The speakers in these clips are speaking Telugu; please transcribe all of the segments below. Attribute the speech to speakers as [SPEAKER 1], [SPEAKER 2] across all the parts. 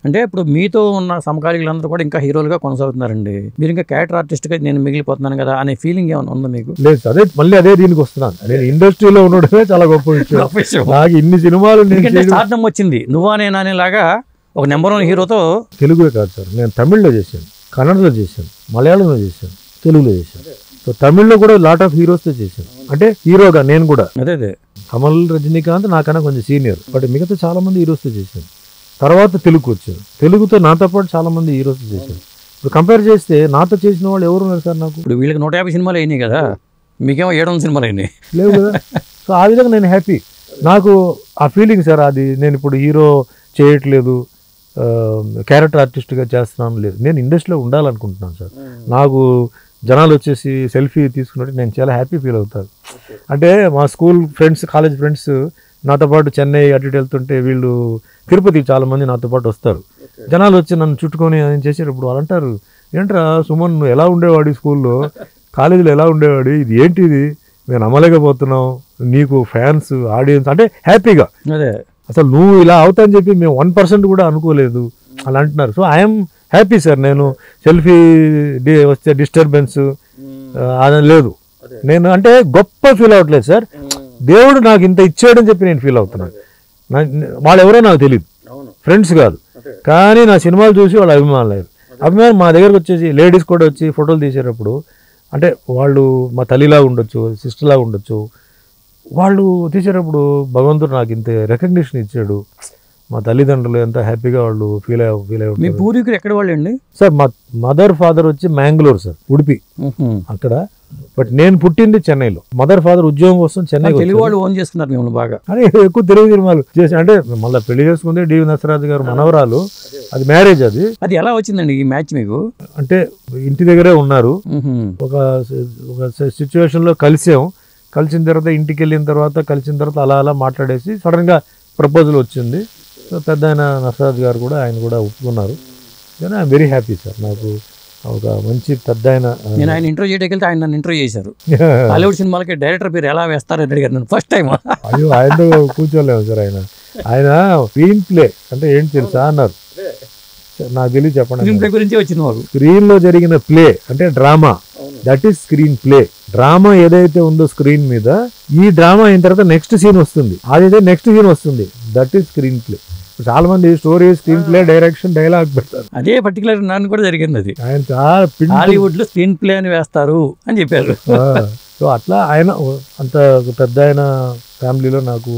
[SPEAKER 1] అంటే ఇప్పుడు మీతో ఉన్న సమకాలీకులందరూ కూడా ఇంకా హీరోలుగా కొనసాగుతున్నారండి. మీరు ఇంకా క్యారెక్టర్ ఆర్టిస్ట్గా నేను మిగిలిపోతున్నాను కదా అనే ఫీలింగ్ ఏమైనా ఉందా మీకు?
[SPEAKER 2] లేదు సార్, మళ్ళీ అదే దీనికి వస్తున్నాను. నేను ఇండస్ట్రీలో ఉండడమే చాలా గొప్ప విషయం. నాకు ఇన్ని సినిమాలు
[SPEAKER 1] స్టార్టం వచ్చింది నువ్వా నేనా అనేలాగా ఒక నెంబర్ 1 హీరోతో.
[SPEAKER 2] తెలుగులో కాదు సార్, నేను తమిళ్లో చేశాను, కన్నడలో చేశాను, మలయాళంలో చేశాను, తెలుగులో చేశాను. సో తమిళ్లో కూడా లాట్ ఆఫ్ హీరోస్తో చేశాను. అంటే హీరోగా నేను కూడా
[SPEAKER 1] అదే
[SPEAKER 2] కమల్, రజనీకాంత్ నాకన్నా కొంచెం సీనియర్, బట్ మిగతా చాలా మంది హీరోస్తో చేశాను. తర్వాత తెలుగుకి వచ్చాను, తెలుగుతో నాతో పాటు చాలా మంది హీరోస్తో చేశాను. ఇప్పుడు కంపేర్ చేస్తే నాతో చేసిన వాళ్ళు ఎవరు ఉన్నారు సార్? నాకు
[SPEAKER 1] ఇప్పుడు వీళ్ళకి 150 సినిమాలు అయినాయి కదా, మీకేమో 700 సినిమాలు అయినాయి
[SPEAKER 2] లేవు కదా. సో ఆ విధంగా నేను హ్యాపీ. నాకు ఆ ఫీలింగ్ సార్, అది నేను ఇప్పుడు హీరో చేయట్లేదు, క్యారెక్టర్ ఆర్టిస్ట్గా చేస్తున్నాను లేదు, నేను ఇండస్ట్రీలో ఉండాలనుకుంటున్నాను సార్. నాకు జనాలు వచ్చేసి సెల్ఫీ తీసుకున్నట్టు నేను చాలా హ్యాపీ ఫీల్ అవుతాను. అంటే మా స్కూల్ ఫ్రెండ్స్, కాలేజ్ ఫ్రెండ్స్ నాతో పాటు చెన్నై అటు ఇటు వెళ్తుంటే, వీళ్ళు తిరుపతి చాలామంది నాతో పాటు వస్తారు. జనాలు వచ్చి నన్ను చుట్టుకొని ఆయన చేసేటప్పుడు వాళ్ళు అంటారు, ఏంట్రా సుమన్ నువ్వు ఎలా ఉండేవాడు స్కూల్లో, కాలేజీలో ఎలా ఉండేవాడు, ఇది ఏంటిది మేము నమ్మలేకపోతున్నాం, నీకు ఫ్యాన్స్ ఆడియన్స్ అంటే హ్యాపీగా.
[SPEAKER 1] అదే
[SPEAKER 2] అసలు నువ్వు ఇలా అవుతాని చెప్పి మేము 1% కూడా అనుకోలేదు అలా అంటున్నారు. So I'm happy sir. నేను సెల్ఫీ వస్తే డిస్టర్బెన్స్ అది లేదు. నేను అంటే గొప్ప ఫీల్ అవ్వట్లేదు సార్, దేవుడు నాకు ఇంత ఇచ్చాడని చెప్పి నేను ఫీల్ అవుతున్నాను. వాళ్ళు ఎవరో నాకు తెలియదు, ఫ్రెండ్స్ కాదు, కానీ నా సినిమాలు చూసి వాళ్ళు అభిమానం మా దగ్గరకు వచ్చేసి లేడీస్ కూడా వచ్చి ఫోటోలు తీసేటప్పుడు, అంటే వాళ్ళు మా తల్లిలా ఉండొచ్చు, సిస్టర్లా ఉండొచ్చు, వాళ్ళు తీసేటప్పుడు భగవంతుడు నాకు ఇంత రికగ్నిషన్ ఇచ్చాడు, మా తల్లిదండ్రులు ఎంత హ్యాపీగా వాళ్ళు ఫీల్ అయ్యారు.
[SPEAKER 1] మీ పూర్వీకులు ఎక్కడ వాళ్ళు అండి
[SPEAKER 2] సార్? మా మదర్ ఫాదర్ వచ్చి మ్యాంగ్లూర్ సార్, ఉడిపి అక్కడ, బట్ నేను పుట్టింది చెన్నైలో. మదర్ ఫాదర్ ఉద్యోగం కోసం చెన్నై.
[SPEAKER 1] తెలుగు వాళ్ళు ఓన్ చేసుకున్నారు మిమ్మల్ని బాగా.
[SPEAKER 2] అదే ఎక్కువ తెలుగు సినిమాలు చేసి, అంటే మళ్ళీ పెళ్లి చేసుకుంది డివి నరసరాజు గారు మనవరాలు, అది మ్యారేజ్.
[SPEAKER 1] అది ఎలా వచ్చిందండి ఈ మ్యాచ్ మీకు?
[SPEAKER 2] అంటే ఇంటి దగ్గరే ఉన్నారు, ఒక సిచ్యువేషన్ లో కలిసిన తర్వాత ఇంటికి వెళ్ళిన తర్వాత అలా అలా మాట్లాడేసి సడన్ గా ప్రపోజల్ వచ్చింది. పెద్ద ఆయన నరసరాజు గారు కూడా, ఆయన కూడా ఒప్పుకున్నారు. కానీ ఐఎమ్ వెరీ హ్యాపీ సార్. నాకు ఒక మంచి పెద్ద ఆయన,
[SPEAKER 1] నేను ఆయన ఇంటర్వ్యూ చేయడానికి వెళ్తే ఆయన నన్ను ఇంటర్వ్యూ చేశారు. హాలీవుడ్ సినిమాలకి డైరెక్టర్ పేరు ఎలా వేస్తారని అడిగారు నన్ను ఫస్ట్ టైం.
[SPEAKER 2] అయ్యో ఆయనతో కూర్చోలేము సార్. ఆయన స్క్రీన్ ప్లే అంటే ఏంటి తెలుసా అన్నారు. నాకు తెలియదు, చెప్పండి.
[SPEAKER 1] స్క్రీన్ ప్లే గురించి వచ్చింది మాకు.
[SPEAKER 2] స్క్రీన్ లో జరిగిన ప్లే అంటే drama, that is screen play. Drama ఏదైతే ఉందో స్క్రీన్ మీద, ఈ డ్రామా అయిన తర్వాత నెక్స్ట్ సీన్ వస్తుంది, అదైతే నెక్స్ట్ సీన్ వస్తుంది, దట్ ఈస్ స్క్రీన్ ప్లే. చాలా మంది story, screen play, direction, dialogue పెడతారు.
[SPEAKER 1] అదే పర్టికులర్ నన్ను కూడా జరిగింది. అది
[SPEAKER 2] ఆయన చాలా
[SPEAKER 1] హాలీవుడ్ లో స్క్రీన్ ప్లే అని వేస్తారు అని చెప్పారు.
[SPEAKER 2] సో అట్లా ఆయన అంత పెద్ద ఆయన ఫ్యామిలీలో నాకు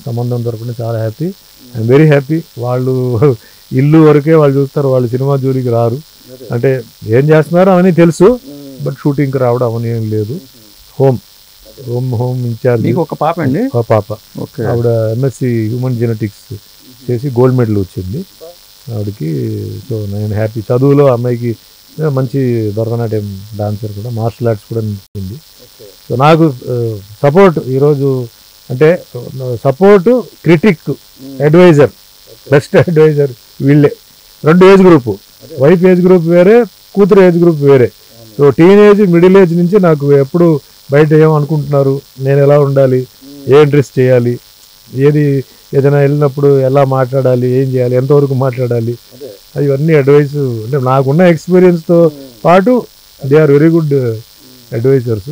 [SPEAKER 2] సంబంధం దొరకడం చాలా హ్యాపీ. I'm very happy. వాళ్ళు ఇల్లు వరకే వాళ్ళు చూస్తారు, వాళ్ళు సినిమా జోలికి రారు. అంటే ఏం చేస్తున్నారో అవన్నీ తెలుసు, బట్ షూటింగ్కి రావడం అవన్నీ ఏం లేదు. Home in-charge.
[SPEAKER 1] మీకు ఒక పాప అండి?
[SPEAKER 2] ఒక పాప. ఆవిడ ఎంఎస్సి హ్యూమన్ జెనెటిక్స్ చేసి గోల్డ్ మెడల్ వచ్చింది ఆవిడకి. సో నేను హ్యాపీ. చదువులో అమ్మాయికి మంచి భరతనాట్యం డాన్సర్ కూడా, మార్షల్ ఆర్ట్స్ కూడా నచ్చింది. సో నాకు సపోర్ట్ ఈరోజు అంటే support, critic, advisor, best advisor వీళ్ళే. 2 age group, wife age group వేరే, కూతురు ఏజ్ గ్రూప్ వేరే. సో టీనేజ్, మిడిల్ ఏజ్ నుంచి నాకు ఎప్పుడు బయట ఏమనుకుంటున్నారు, నేను ఎలా ఉండాలి, ఏ డ్రెస్ చేయాలి, ఏదైనా వెళ్ళినప్పుడు ఎలా మాట్లాడాలి, ఏం చేయాలి, ఎంతవరకు మాట్లాడాలి, ఇవన్నీ అడ్వైస్. అంటే నాకున్న ఎక్స్పీరియన్స్తో పాటు they are very good advisors.